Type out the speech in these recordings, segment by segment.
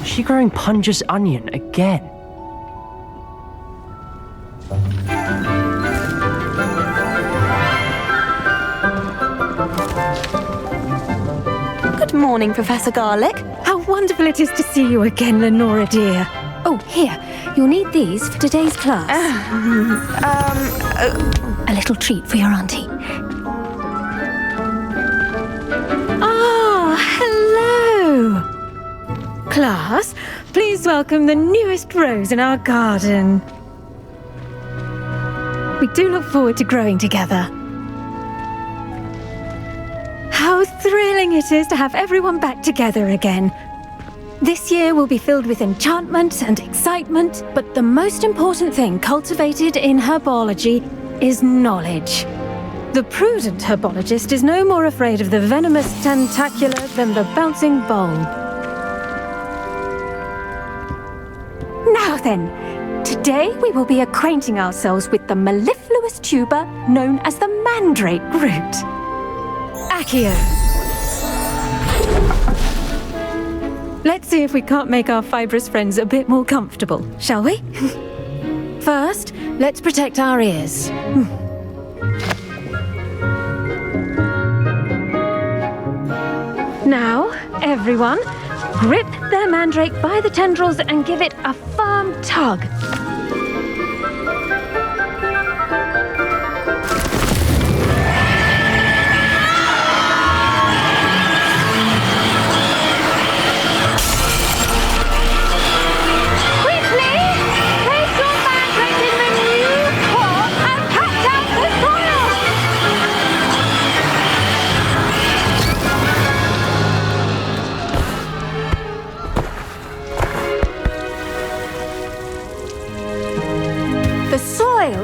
Is she growing Punja's onion again? Good morning, Professor Garlic. How wonderful it is to see you again, Lenora dear. Oh, here. You'll need these for today's class. A little treat for your auntie. Ah, hello. Class, please welcome the newest rose in our garden. We do look forward to growing together. How thrilling it is to have everyone back together again. This year will be filled with enchantment and excitement, but the most important thing cultivated in herbology is knowledge. The prudent herbologist is no more afraid of the venomous tentacula than the bouncing bulb. Now then, today we will be acquainting ourselves with the mellifluous tuber known as the mandrake root. Accio. Let's see if we can't make our fibrous friends a bit more comfortable, shall we? First, let's protect our ears. Now, everyone, grip their mandrake by the tendrils and give it a firm tug.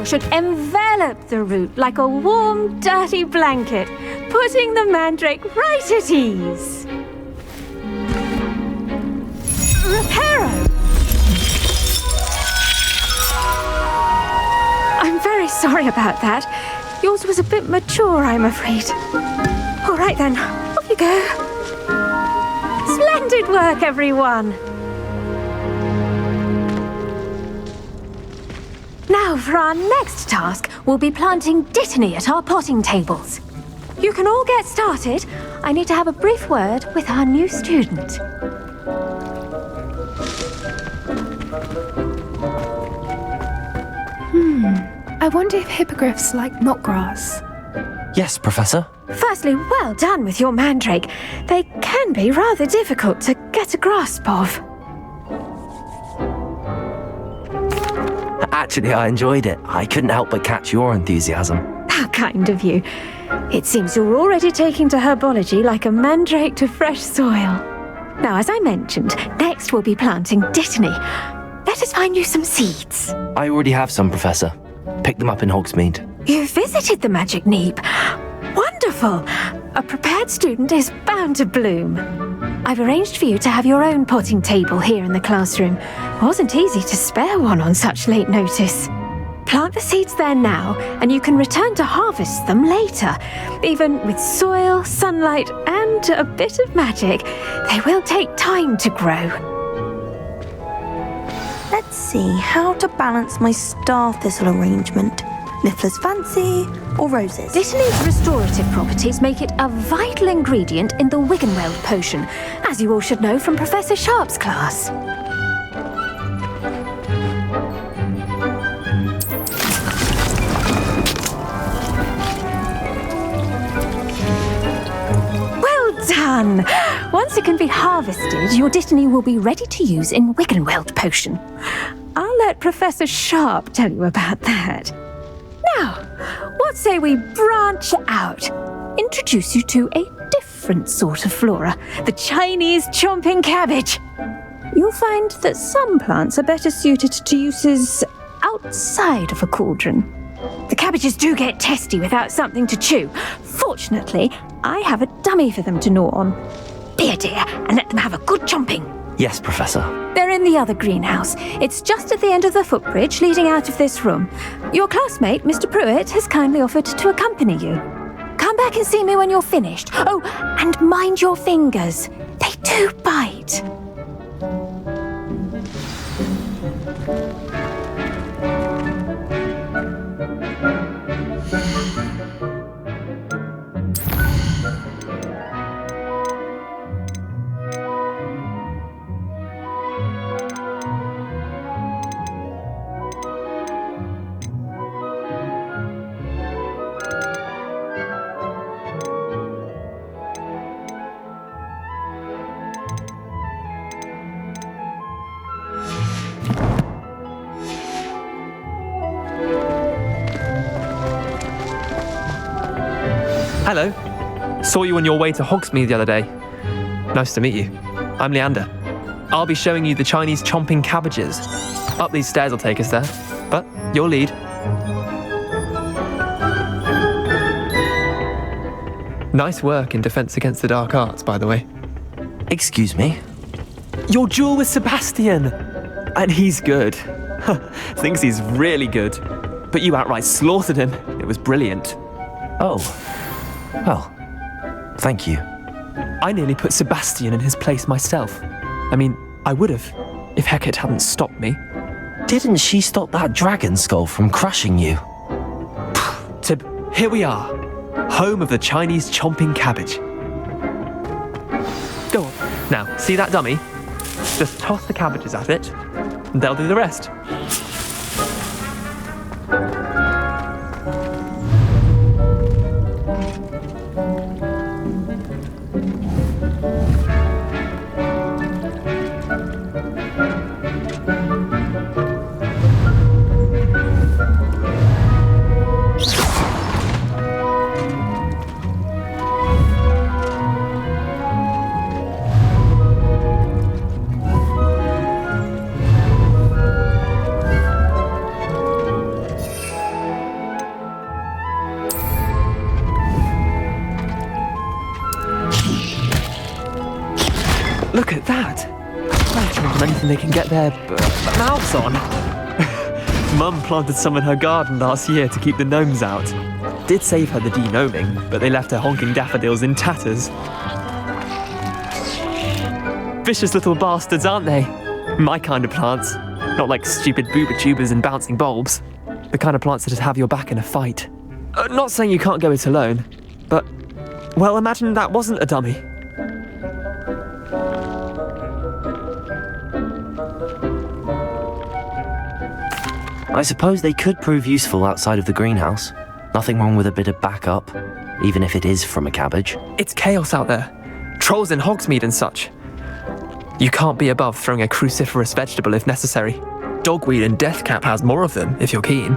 Should envelop the root like a warm, dirty blanket, putting the mandrake right at ease. Reparo! I'm very sorry about that. Yours was a bit mature, I'm afraid. All right then, off you go. Splendid work, everyone. Now, for our next task, we'll be planting dittany at our potting tables. You can all get started. I need to have a brief word with our new student. I wonder if hippogriffs like knotgrass. Yes, Professor. Firstly, well done with your mandrake. They can be rather difficult to get a grasp of. Actually, I enjoyed it. I couldn't help but catch your enthusiasm. How kind of you. It seems you're already taking to herbology like a mandrake to fresh soil. Now, as I mentioned, next we'll be planting dittany. Let us find you some seeds. I already have some, Professor. Picked them up in Hogsmeade. You visited the Magic Neep. Wonderful! A prepared student is bound to bloom. I've arranged for you to have your own potting table here in the classroom. It wasn't easy to spare one on such late notice. Plant the seeds there now, and you can return to harvest them later. Even with soil, sunlight, and a bit of magic, they will take time to grow. Let's see how to balance my star thistle arrangement. Niffler's fancy or roses? Dittany's restorative properties make it a vital ingredient in the Wiggenweld potion, as you all should know from Professor Sharp's class. Well done! Once it can be harvested, your dittany will be ready to use in Wiggenweld potion. I'll let let Professor Sharp tell you about that. Now, what say we branch out? Introduce you to a different sort of flora, the Chinese chomping cabbage. You'll find that some plants are better suited to uses outside of a cauldron. The cabbages do get testy without something to chew. Fortunately, I have a dummy for them to gnaw on. Be a dear and let them have a good chomping. Yes, Professor. They're in the other greenhouse. It's just at the end of the footbridge leading out of this room. Your classmate, Mr. Pruitt, has kindly offered to accompany you. Come back and see me when you're finished. Oh, and mind your fingers. They do bite. Hello. Saw you on your way to Hogsmeade the other day. Nice to meet you. I'm Leander. I'll be showing you the Chinese chomping cabbages. Up these stairs will take us there, but you'll lead. Nice work in Defense Against the Dark Arts, by the way. Excuse me? Your duel with Sebastian! And he's good. Thinks he's really good. But you outright slaughtered him. It was brilliant. Oh. Well, thank you. I nearly put Sebastian in his place myself. I mean, I would have, if Hecate hadn't stopped me. Didn't she stop that dragon skull from crushing you? Tib, here we are. Home of the Chinese chomping cabbage. Go on. Now, see that dummy? Just toss the cabbages at it, and they'll do the rest. Look at that! Imagine anything they can get their mouths on. Mum planted some in her garden last year to keep the gnomes out. Did save her the de-gnoming, but they left her honking daffodils in tatters. Vicious little bastards, aren't they? My kind of plants. Not like stupid booba tubers and bouncing bulbs. The kind of plants that'd have your back in a fight. Not saying you can't go it alone, but, well, imagine that wasn't a dummy. I suppose they could prove useful outside of the greenhouse. Nothing wrong with a bit of backup, even if it is from a cabbage. It's chaos out there. Trolls in Hogsmeade and such. You can't be above throwing a cruciferous vegetable if necessary. Dogweed and deathcap has more of them, if you're keen.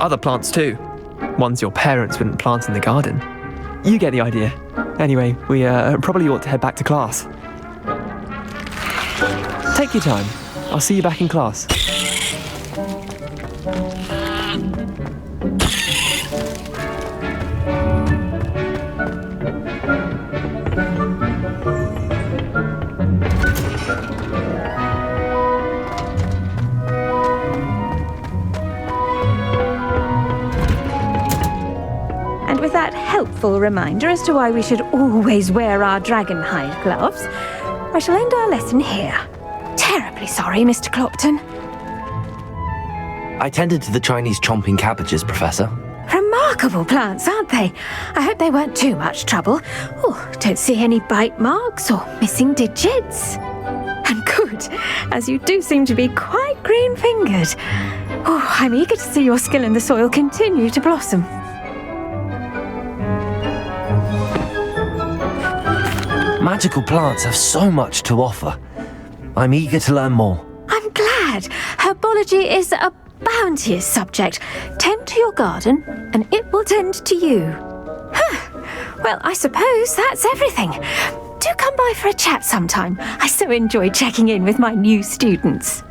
Other plants too. Ones your parents wouldn't plant in the garden. You get the idea. Anyway, we probably ought to head back to class. Take your time. I'll see you back in class. With that helpful reminder as to why we should always wear our dragon hide gloves, I shall end our lesson here. Terribly sorry, Mr. Clopton. I tended to the Chinese chomping cabbages, Professor. Remarkable plants, aren't they? I hope they weren't too much trouble. Oh, don't see any bite marks or missing digits. And good, as you do seem to be quite green-fingered. Oh, I'm eager to see your skill in the soil continue to blossom. Magical plants have so much to offer. I'm eager to learn more. I'm glad. Herbology Herbology is a bounteous subject. Tend to your garden, and it will tend to you. Well, I suppose that's everything. Do come by for a chat sometime. I so enjoy checking in with my new students.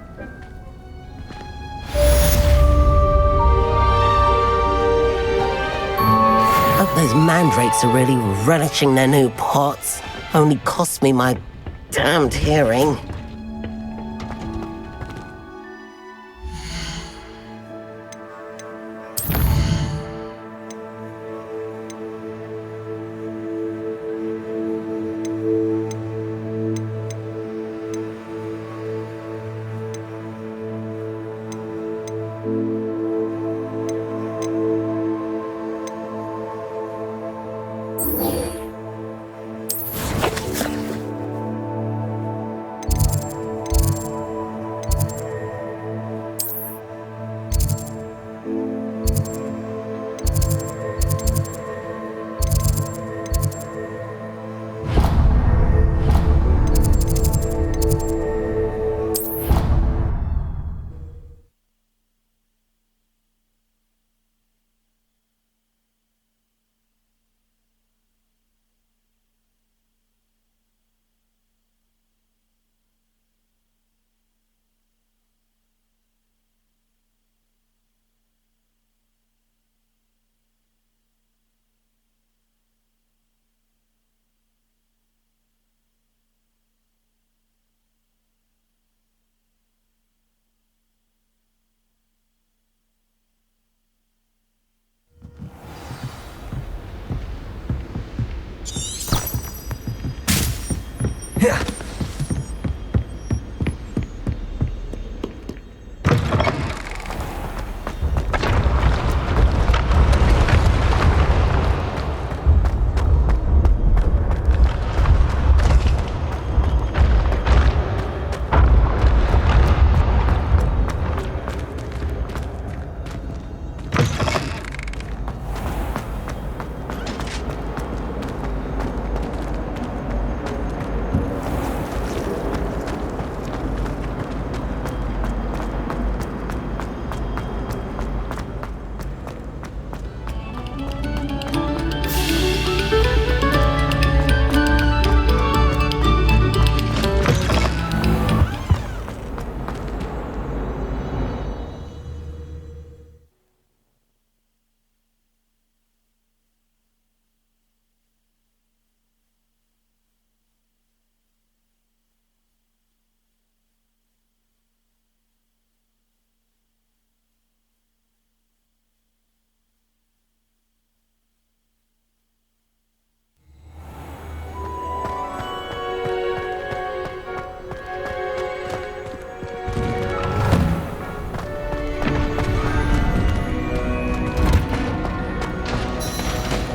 Hope those mandrakes are really relishing their new pots. Only cost me my damned hearing.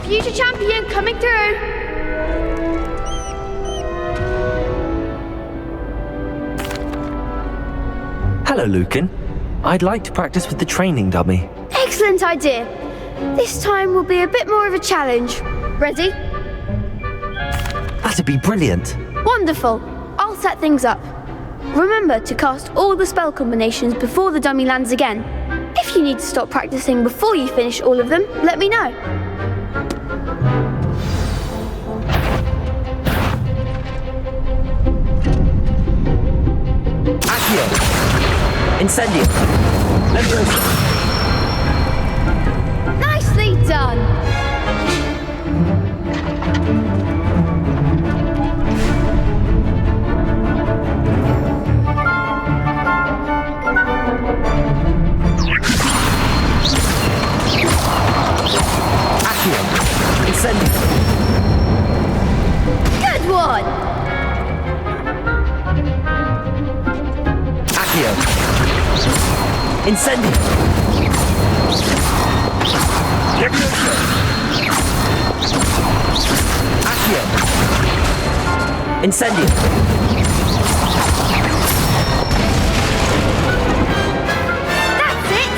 Future champion coming through. Hello, Lucan. I'd like to practice with the training dummy. Excellent idea. This time will be a bit more of a challenge. Ready? That'd be brilliant. Wonderful. I'll set things up. Remember to cast all the spell combinations before the dummy lands again. If you need to stop practicing before you finish all of them, let me know. Accio! Incendio! Leviosa! Nicely done! Accio! Incendio! Good one! Accio! Incendio! Leviosa! Accio! Incendio! That's it!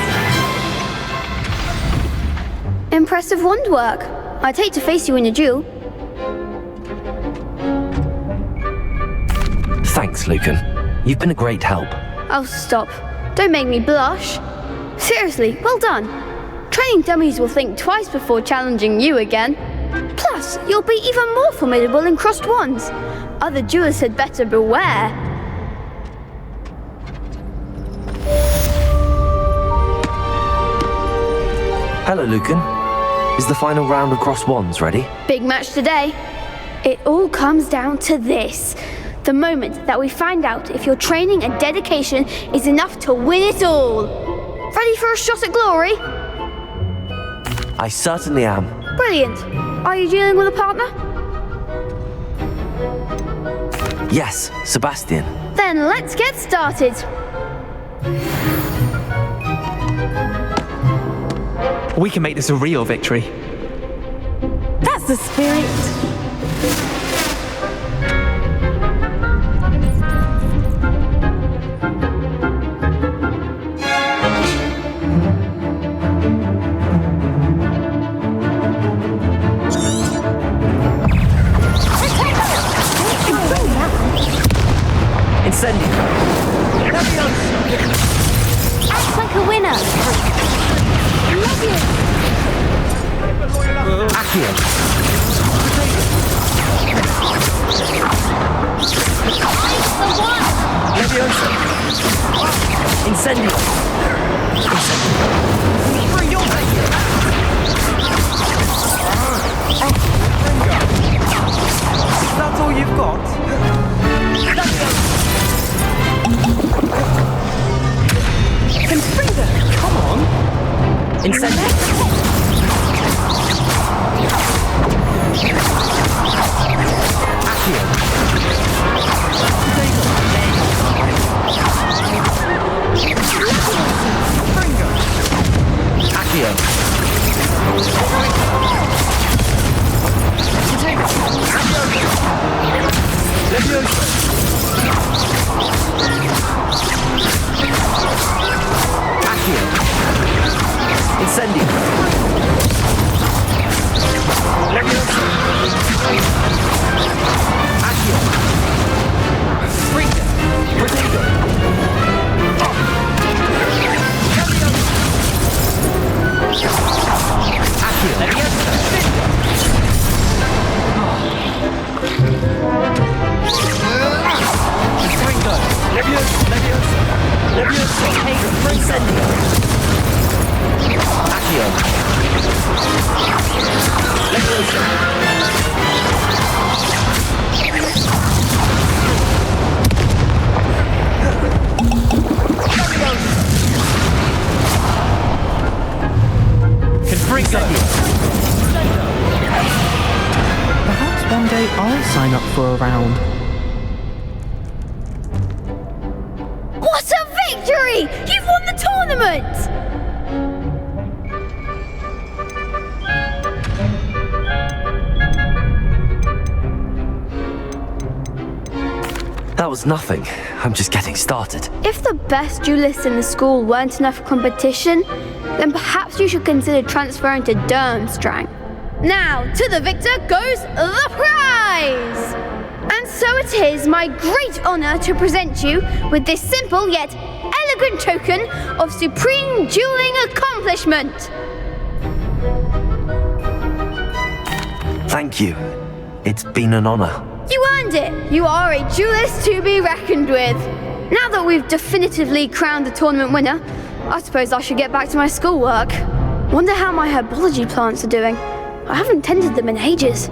Impressive wand work. I'd hate to face you in a duel. Thanks, Lucan. You've been a great help. Oh, stop. Don't make me blush. Seriously, well done. Training dummies will think twice before challenging you again. Plus, you'll be even more formidable in crossed wands. Other duelists had better beware. Hello, Lucan. Is the final round of cross wands ready? Big match today. It all comes down to this. The moment that we find out if your training and dedication is enough to win it all. Ready for a shot at glory? I certainly am. Brilliant. Are you dealing with a partner? Yes, Sebastian. Then let's get started. We can make this a real victory. That's the spirit. Incendio. Act like a winner. Love you. Accio. Leviosa. Incendio. That's all you've got? Confringo. Come on. Incendio. Accio. Accio. Leviosa. Accio. Incendio. Leviosa. Accio. Springa. Rodrigo. Accio. Leviosa. Springa. Leviosa. Leviosa. Leviosa. Incendio. Accio. Leviosa. Confringo. Perhaps one day I'll sign up for a round. What a victory! You've won the tournament! That was nothing. I'm just getting started. If the best duelists in the school weren't enough competition, then perhaps you should consider transferring to Durmstrang. Now, to the victor goes the prize! And so it is my great honor to present you with this simple yet elegant token of supreme dueling accomplishment. Thank you. It's been an honor. You earned it! You are a duelist to be reckoned with. Now that we've definitively crowned the tournament winner, I suppose I should get back to my schoolwork. Wonder how my herbology plants are doing. I haven't tended them in ages.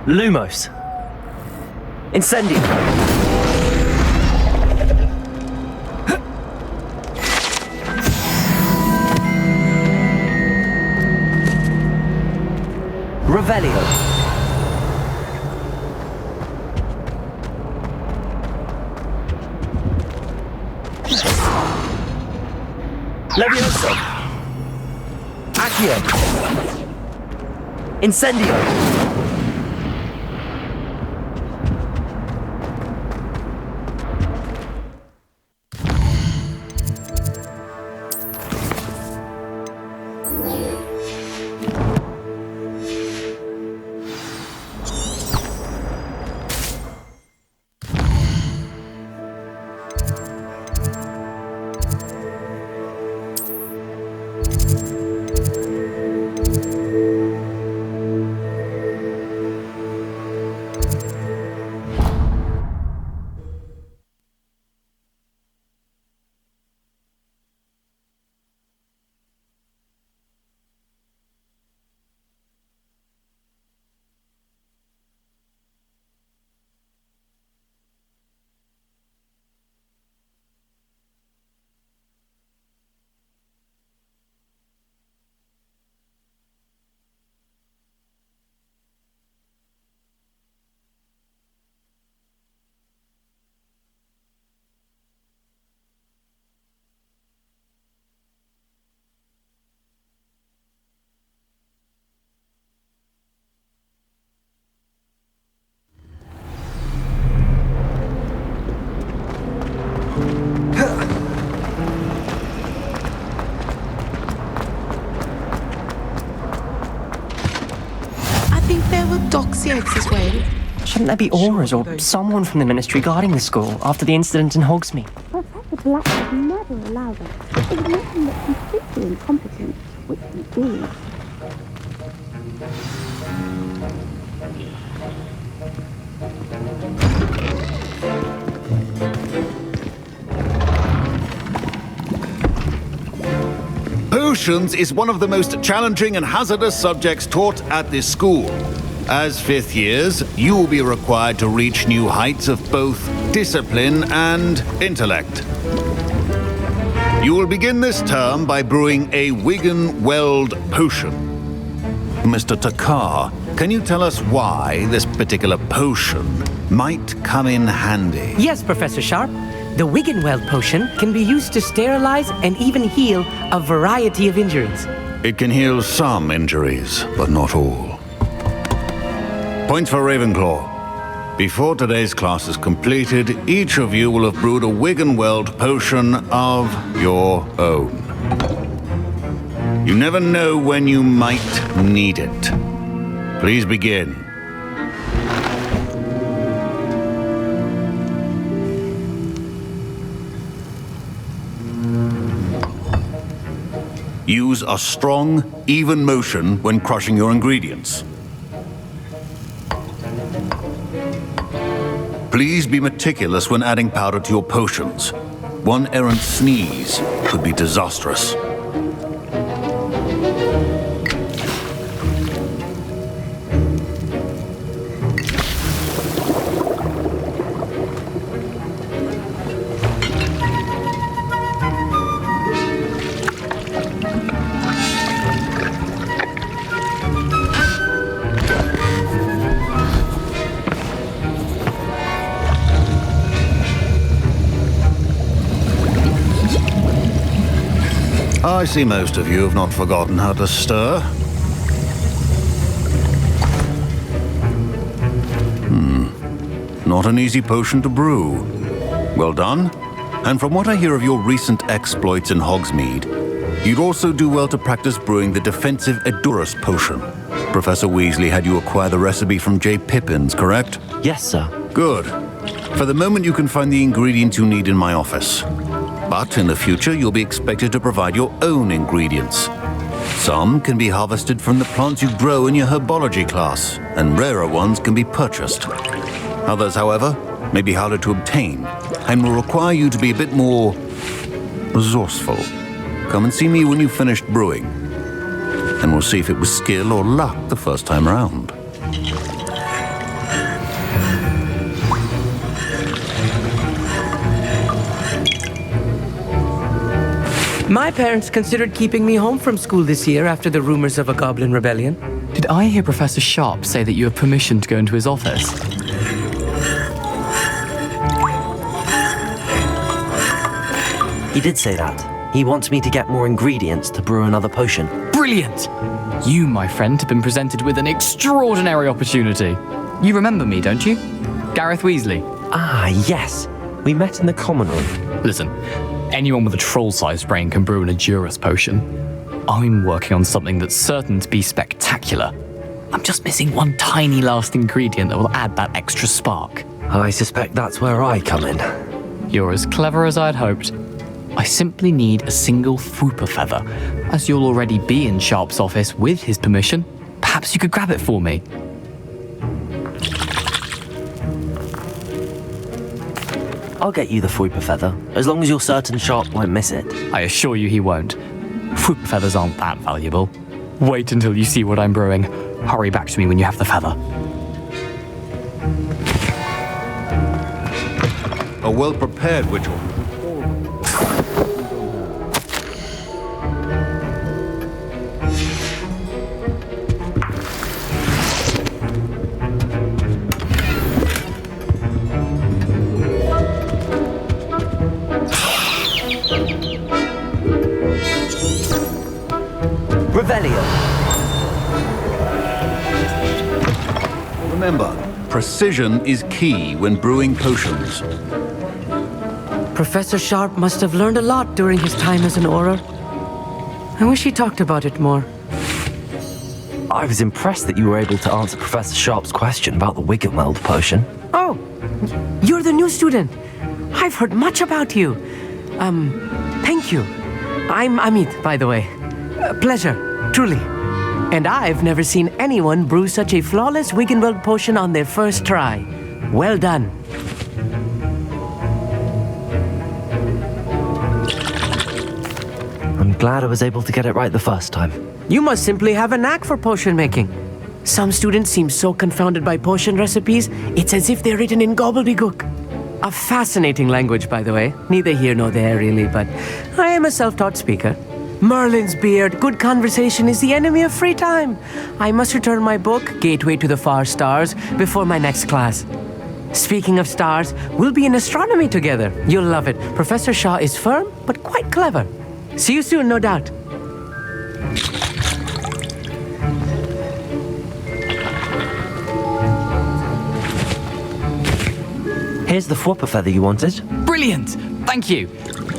Lumos. Incendio. Revelio. Levioso. Accio. Incendio. Doxiates this way. Shouldn't there be auras or someone from the ministry guarding the school after the incident in Hogsmeade? Professor Black would never allow them. It would make him look completely incompetent, which he did. Potions is one of the most challenging and hazardous subjects taught at this school. As fifth years, you will be required to reach new heights of both discipline and intellect. You will begin this term by brewing a Wigan-Weld potion. Mr. Takar, can you tell us why this particular potion might come in handy? Yes, Professor Sharp. The Wigan-Weld potion can be used to sterilize and even heal a variety of injuries. It can heal some injuries, but not all. Points for Ravenclaw. Before today's class is completed, each of you will have brewed a Wigan-Weld potion of your own. You never know when you might need it. Please begin. Use a strong, even motion when crushing your ingredients. Please be meticulous when adding powder to your potions. One errant sneeze could be disastrous. I see most of you have not forgotten how to stir. Not an easy potion to brew. Well done. And from what I hear of your recent exploits in Hogsmeade, you'd also do well to practice brewing the defensive Edurus potion. Professor Weasley had you acquire the recipe from J. Pippins, correct? Yes, sir. Good. For the moment, you can find the ingredients you need in my office. But in the future, you'll be expected to provide your own ingredients. Some can be harvested from the plants you grow in your Herbology class, and rarer ones can be purchased. Others, however, may be harder to obtain, and will require you to be a bit more resourceful. Come and see me when you've finished brewing, and we'll see if it was skill or luck the first time around. My parents considered keeping me home from school this year after the rumors of a goblin rebellion. Did I hear Professor Sharp say that you have permission to go into his office? He did say that. He wants me to get more ingredients to brew another potion. Brilliant! You, my friend, have been presented with an extraordinary opportunity. You remember me, don't you? Gareth Weasley. Ah, yes. We met in the common room. Listen, anyone with a troll-sized brain can brew an Edurus potion. I'm working on something that's certain to be spectacular. I'm just missing one tiny last ingredient that will add that extra spark. I suspect that's where I come in. You're as clever as I'd hoped. I simply need a single Fwooper feather. As you'll already be in Sharp's office with his permission, perhaps you could grab it for me. I'll get you the Fwooper feather, as long as you're certain Sharp won't miss it. I assure you he won't. Fwooper feathers aren't that valuable. Wait until you see what I'm brewing. Hurry back to me when you have the feather. A well-prepared Witchel. Remember, precision is key when brewing potions. Professor Sharp must have learned a lot during his time as an Auror. I wish he talked about it more. I was impressed that you were able to answer Professor Sharp's question about the Wiggenweld potion. Oh, you're the new student. I've heard much about you. Thank you. I'm Amit, by the way. Pleasure, truly. And I've never seen anyone brew such a flawless Wiggenweld potion on their first try. Well done. I'm glad I was able to get it right the first time. You must simply have a knack for potion making. Some students seem so confounded by potion recipes, it's as if they're written in gobbledygook. A fascinating language, by the way. Neither here nor there, really, but I am a self-taught speaker. Merlin's beard, good conversation is the enemy of free time. I must return my book, Gateway to the Far Stars, before my next class. Speaking of stars, we'll be in astronomy together. You'll love it. Professor Shaw is firm, but quite clever. See you soon, no doubt. Here's the Fwooper feather you wanted. Brilliant! Thank you.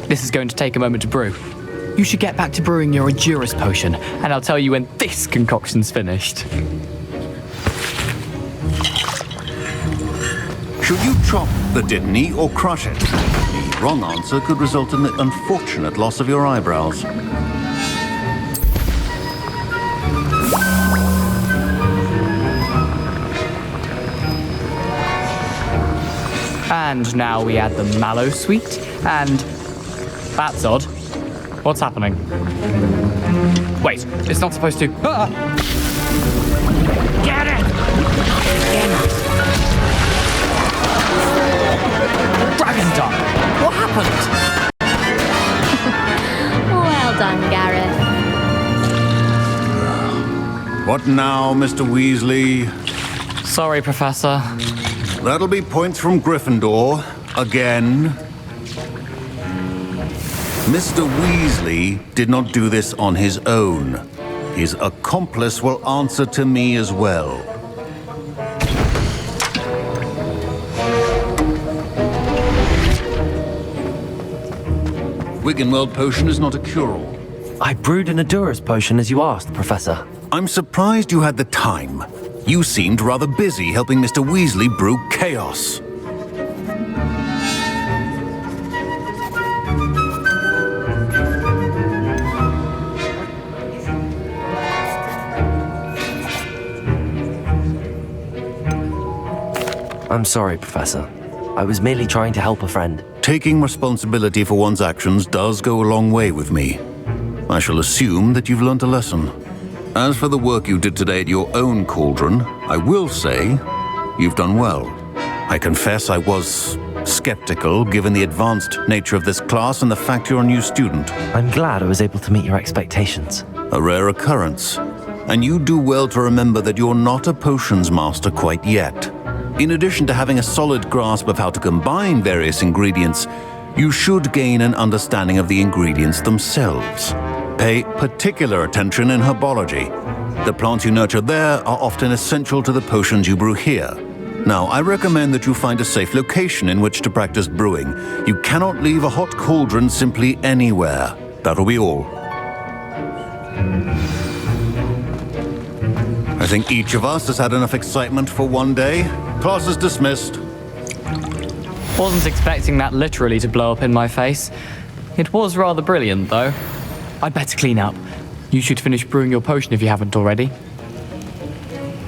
This is going to take a moment to brew. You should get back to brewing your Edurus potion, and I'll tell you when this concoction's finished. Should you chop the Dittany or crush it? The wrong answer could result in the unfortunate loss of your eyebrows. And now we add the mallow sweet, and that's odd. What's happening? Wait, it's not supposed to. Ah! Get it! Dragon Dart! What happened? Well done, Gareth. What now, Mr. Weasley? Sorry, Professor. That'll be points from Gryffindor. Again. Mr. Weasley did not do this on his own. His accomplice will answer to me as well. Wiggenweld potion is not a cure-all. I brewed an Edurus potion as you asked, Professor. I'm surprised you had the time. You seemed rather busy helping Mr. Weasley brew chaos. I'm sorry, Professor. I was merely trying to help a friend. Taking responsibility for one's actions does go a long way with me. I shall assume that you've learnt a lesson. As for the work you did today at your own cauldron, I will say you've done well. I confess I was skeptical given the advanced nature of this class and the fact you're a new student. I'm glad I was able to meet your expectations. A rare occurrence. And you do well to remember that you're not a potions master quite yet. In addition to having a solid grasp of how to combine various ingredients, you should gain an understanding of the ingredients themselves. Pay particular attention in herbology. The plants you nurture there are often essential to the potions you brew here. Now, I recommend that you find a safe location in which to practice brewing. You cannot leave a hot cauldron simply anywhere. That'll be all. I think each of us has had enough excitement for one day. Class is dismissed. Wasn't expecting that literally to blow up in my face. It was rather brilliant, though. I'd better clean up. You should finish brewing your potion if you haven't already.